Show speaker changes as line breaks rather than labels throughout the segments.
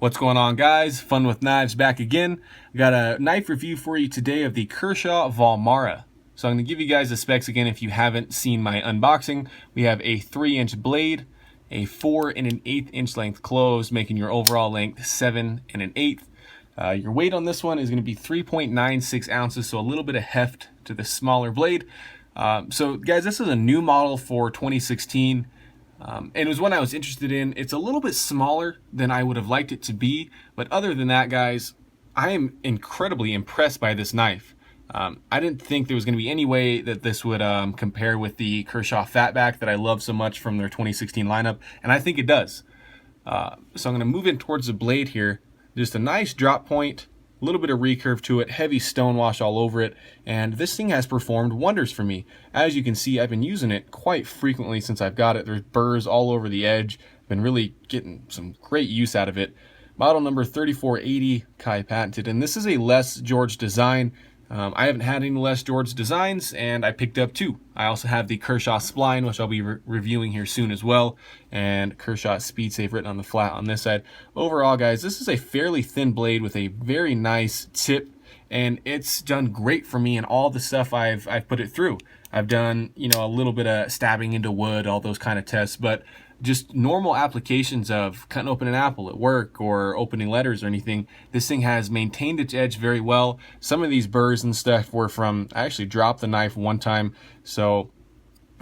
What's going on, guys? Fun with Knives back again. I got a knife review for you today of the Kershaw Valmara. So I'm going to give you guys the specs again if you haven't seen my unboxing. We have a 3-inch blade, a 4 1/8 inch length close, making your overall length 7 1/8. Your weight on this one is going to be 3.96 ounces, so a little bit of heft to the smaller blade. So guys, this is a new model for 2016. And it was one I was interested in. It's a little bit smaller than I would have liked it to be, but other than that, guys, I am incredibly impressed by this knife. I didn't think there was going to be any way that this would compare with the Kershaw Fatback that I love so much from their 2016 lineup, and I think it does. So I'm going to move in towards the blade here. Just a nice drop point, a little bit of recurve to it, heavy stonewash all over it, and this thing has performed wonders for me. As you can see, I've been using it quite frequently since I've got it. There's burrs all over the edge. Been really getting some great use out of it. Model number 3480, Kai patented, and this is a Les George design. I haven't had any Les George designs, and I picked up two. I also have the Kershaw spline, which I'll be reviewing here soon as well, and Kershaw Speed Safe written on the flat on this side. Overall, guys, this is a fairly thin blade with a very nice tip, and it's done great for me in all the stuff I've put it through. I've done, a little bit of stabbing into wood, all those kind of tests, but just normal applications of cutting open an apple at work or opening letters or anything, this thing has maintained its edge very well. Some of these burrs and stuff were from, I actually dropped the knife one time, so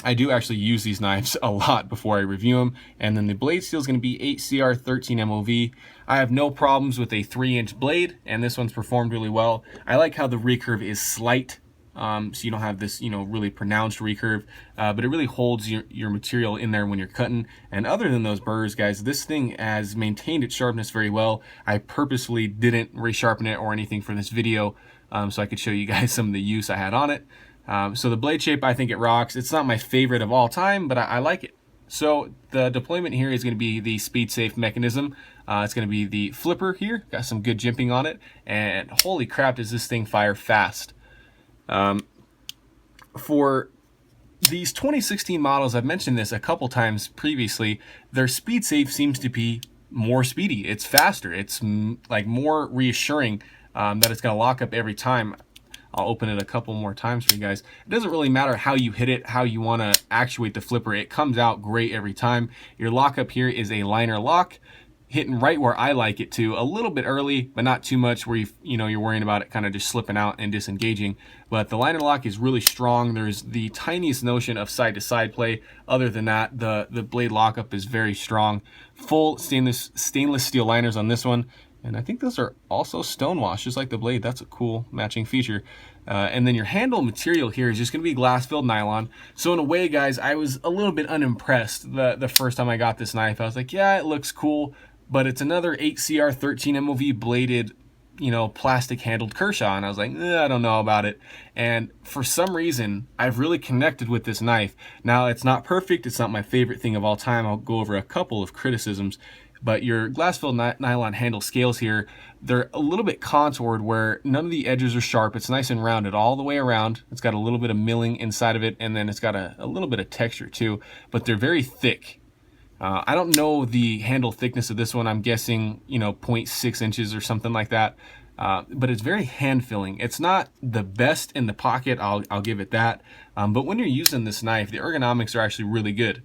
I do actually use these knives a lot before I review them. And then the blade steel is going to be 8CR 13 MOV. I have no problems with a 3-inch blade, and this one's performed really well. I like how the recurve is slight. So you don't have this, really pronounced recurve, but it really holds your material in there when you're cutting. And other than those burrs, guys, this thing has maintained its sharpness very well. I purposefully didn't resharpen it or anything for this video, so I could show you guys some of the use I had on it. So the blade shape, I think it rocks. It's not my favorite of all time, but I like it. So the deployment here is going to be the Speed Safe mechanism. It's going to be the flipper here. Got some good jimping on it, and holy crap, does this thing fire fast. For these 2016 models, I've mentioned this a couple times previously, their Speed Safe seems to be more speedy. It's faster. It's like more reassuring that it's going to lock up every time. I'll open it a couple more times for you guys. It doesn't really matter how you hit it, how you want to actuate the flipper. It comes out great every time. Your lockup here is a liner lock, hitting right where I like it to, a little bit early, but not too much where you're worrying about it kind of just slipping out and disengaging. But the liner lock is really strong. There's the tiniest notion of side-to-side play. Other than that, the blade lockup is very strong. Full stainless steel liners on this one. And I think those are also stonewash, just like the blade. That's a cool matching feature. And then your handle material here is just going to be glass-filled nylon. So in a way, guys, I was a little bit unimpressed the first time I got this knife. I was like, yeah, it looks cool, but it's another 8CR 13 MOV bladed, plastic handled Kershaw. And I was like, I don't know about it. And for some reason, I've really connected with this knife. Now, it's not perfect. It's not my favorite thing of all time. I'll go over a couple of criticisms. But your glass-filled nylon handle scales here, they're a little bit contoured where none of the edges are sharp. It's nice and rounded all the way around. It's got a little bit of milling inside of it, and then it's got a little bit of texture too. But they're very thick. I don't know the handle thickness of this one. I'm guessing, 0.6 inches or something like that. But it's very hand-filling. It's not the best in the pocket, I'll give it that. But when you're using this knife, the ergonomics are actually really good.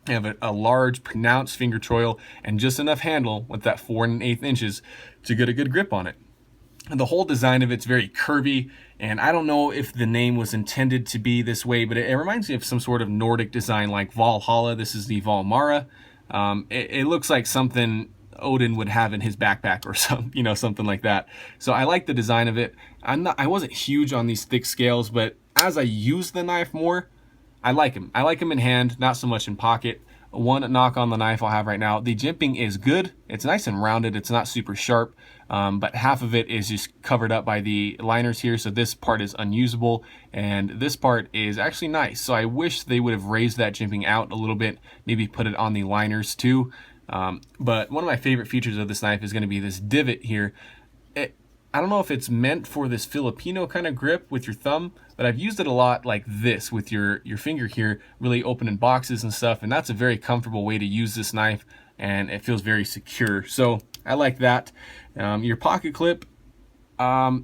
You have a large, pronounced finger choil and just enough handle with that 4 1/8 inches to get a good grip on it. And the whole design of it's very curvy, and I don't know if the name was intended to be this way, but it reminds me of some sort of Nordic design like Valhalla. This is the Valmara. It looks like something Odin would have in his backpack or something like that. So I like the design of it. I wasn't huge on these thick scales, but as I use the knife more, I like them. I like them in hand, not so much in pocket. One knock on the knife I'll have right now, the jimping is good. It's nice and rounded. It's not super sharp, but half of it is just covered up by the liners here, so this part is unusable, and this part is actually nice. So I wish they would have raised that jimping out a little bit, maybe put it on the liners too. But one of my favorite features of this knife is going to be this divot here. I don't know if it's meant for this Filipino kind of grip with your thumb, but I've used it a lot like this with your finger here, really opening boxes and stuff, and that's a very comfortable way to use this knife, and it feels very secure. So I like that. Your pocket clip,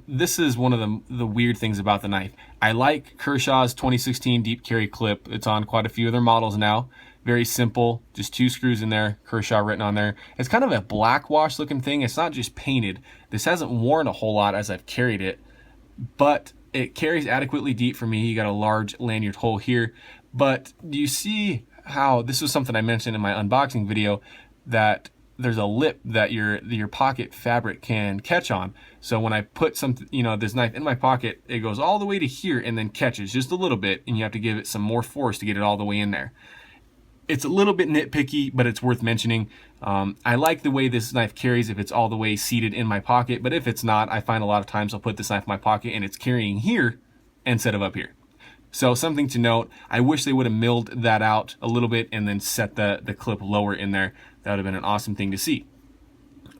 this is one of the weird things about the knife. I like Kershaw's 2016 deep carry clip. It's on quite a few other models now. Very simple, just 2 screws in there, Kershaw written on there. It's kind of a black wash looking thing. It's not just painted. This hasn't worn a whole lot as I've carried it, but it carries adequately deep for me. You got a large lanyard hole here, but do you see how, this was something I mentioned in my unboxing video, that there's a lip that your pocket fabric can catch on. So when I put this knife in my pocket, it goes all the way to here and then catches just a little bit, and you have to give it some more force to get it all the way in there. It's a little bit nitpicky, but it's worth mentioning. I like the way this knife carries if it's all the way seated in my pocket, but if it's not, I find a lot of times I'll put this knife in my pocket and it's carrying here instead of up here. So something to note, I wish they would have milled that out a little bit and then set the clip lower in there. That would have been an awesome thing to see.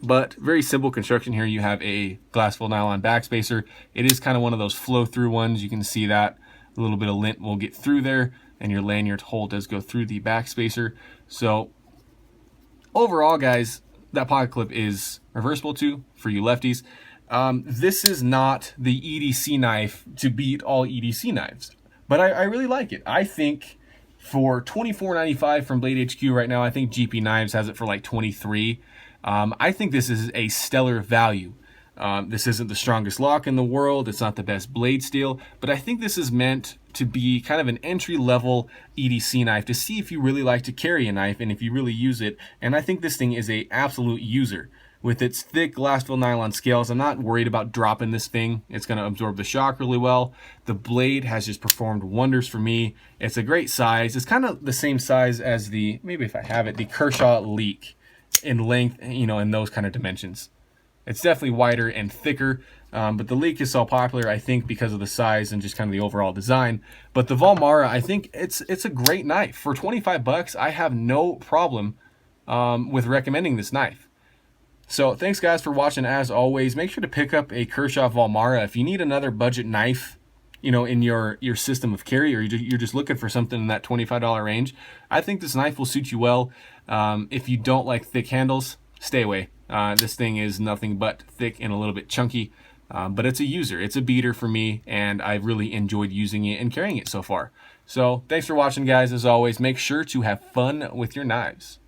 But very simple construction here. You have a glass full nylon backspacer. It is kind of one of those flow through ones. You can see that a little bit of lint will get through there, and your lanyard hole does go through the backspacer. So overall, guys, that pocket clip is reversible too for you lefties. This is not the EDC knife to beat all EDC knives, but I really like it. I think for $24.95 from Blade HQ right now, I think GP Knives has it for like $23. I think this is a stellar value. This isn't the strongest lock in the world. It's not the best blade steel, but I think this is meant to be kind of an entry-level EDC knife to see if you really like to carry a knife and if you really use it. And I think this thing is a absolute user. With its thick glass-filled nylon scales, I'm not worried about dropping this thing. It's going to absorb the shock really well. The blade has just performed wonders for me. It's a great size. It's kind of the same size as the, maybe if I have it, the Kershaw Leak in length, in those kind of dimensions. It's definitely wider and thicker, but the Leak is so popular, I think, because of the size and just kind of the overall design. But the Valmara, I think it's a great knife. For 25 bucks, I have no problem with recommending this knife. So thanks guys for watching. As always, make sure to pick up a Kershaw Valmara if you need another budget knife, in your system of carry, or you're just looking for something in that $25 range. I think this knife will suit you well. If you don't like thick handles, stay away. This thing is nothing but thick and a little bit chunky, but it's a user. It's a beater for me, and I've really enjoyed using it and carrying it so far. So thanks for watching, guys. As always, make sure to have fun with your knives.